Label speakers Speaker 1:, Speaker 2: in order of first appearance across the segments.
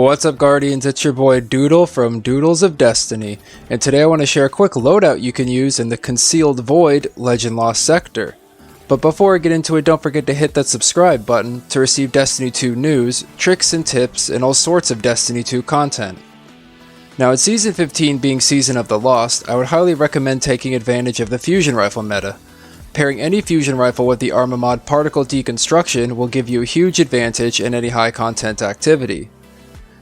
Speaker 1: What's up, Guardians? It's your boy Doodle from Doodles of Destiny, and today I want to share a quick loadout you can use in the Concealed Void Legend Lost Sector. But before I get into it, don't forget to hit that subscribe button to receive Destiny 2 news, tricks and tips, and all sorts of Destiny 2 content. Now, with Season 15 being Season of the Lost, I would highly recommend taking advantage of the Fusion Rifle meta. Pairing any Fusion Rifle with the Armor mod Particle Deconstruction will give you a huge advantage in any high content activity.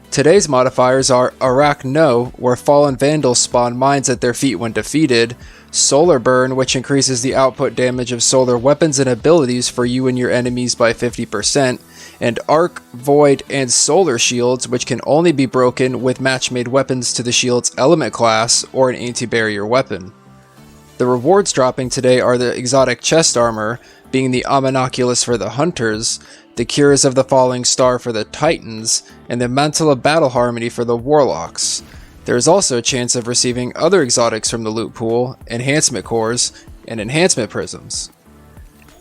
Speaker 1: Today's modifiers are Arach-NO, where Fallen Vandals Spawn mines at their feet when defeated, Solar Burn, which increases the output damage of solar weapons and abilities for you and your enemies by 50%, and Arc, Void, and Solar Shields, which can only be broken with Matchmade weapons to the shield's element class or an anti-barrier weapon. The rewards dropping today are the exotic chest armor, being the OMNIOCULUS for the Hunters, the CUIRASS of the Falling Star for the Titans, and the MANTLE of Battle Harmony for the Warlocks. There is also a chance of receiving other exotics from the loot pool, enhancement cores, and enhancement prisms.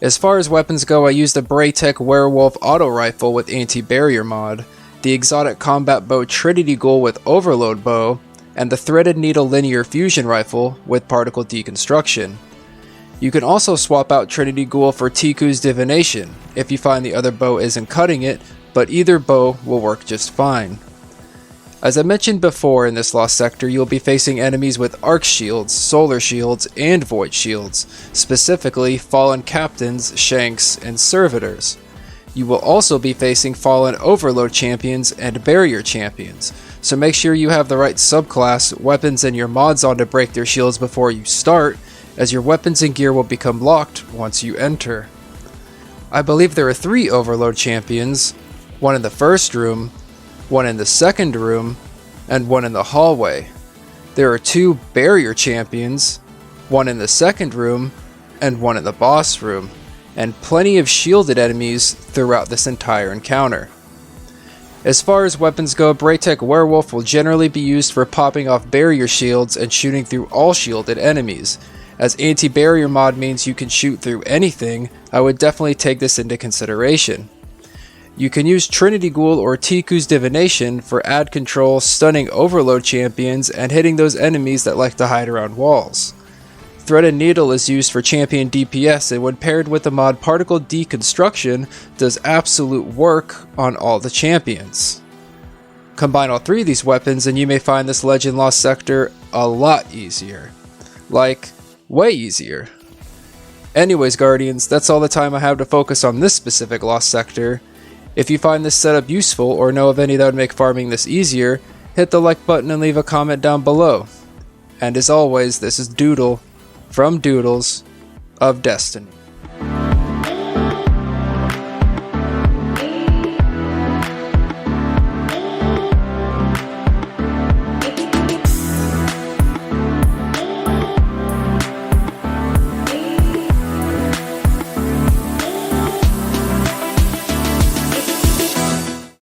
Speaker 1: As far as weapons go, I used the BRAYTECH WEREWOLF auto rifle with anti-barrier mod, the exotic combat bow Trinity Ghoul with overload bow, and the threaded needle linear fusion rifle with particle deconstruction. You can also swap out Trinity Ghoul for Tiku's Divination if you find the other bow isn't cutting it, but either bow will work just fine. As I mentioned before, in this Lost Sector you'll be facing enemies with Arc Shields, Solar Shields, and Void Shields, specifically Fallen Captains, Shanks, and Servitors. You will also be facing Fallen Overload Champions and Barrier Champions, so make sure you have the right subclass, weapons, and your mods on to break their shields before you start, as your weapons and gear will become locked once you enter. I believe there are 3 Overload Champions, one in the first room, one in the second room, and one in the hallway. There are 2 Barrier Champions, one in the second room, and one in the boss room, and plenty of shielded enemies throughout this entire encounter. As far as weapons go, BRAYTECH WEREWOLF will generally be used for popping off barrier shields and shooting through all shielded enemies. As anti-barrier mod means you can shoot through anything, I would definitely take this into consideration. You can use Trinity Ghoul or Tiku's Divination for ad control, stunning overload champions, and hitting those enemies that like to hide around walls. Threaded Needle is used for champion DPS, and when paired with the mod Particle Deconstruction, does absolute work on all the champions. Combine all 3 of these weapons and you may find this Legend Lost Sector a lot easier. Like, way easier. Anyways, Guardians, that's all the time I have to focus on this specific Lost Sector. If you find this setup useful or know of any that would make farming this easier, hit the like button and leave a comment down below. And as always, this is Doodle from Doodles of Destiny.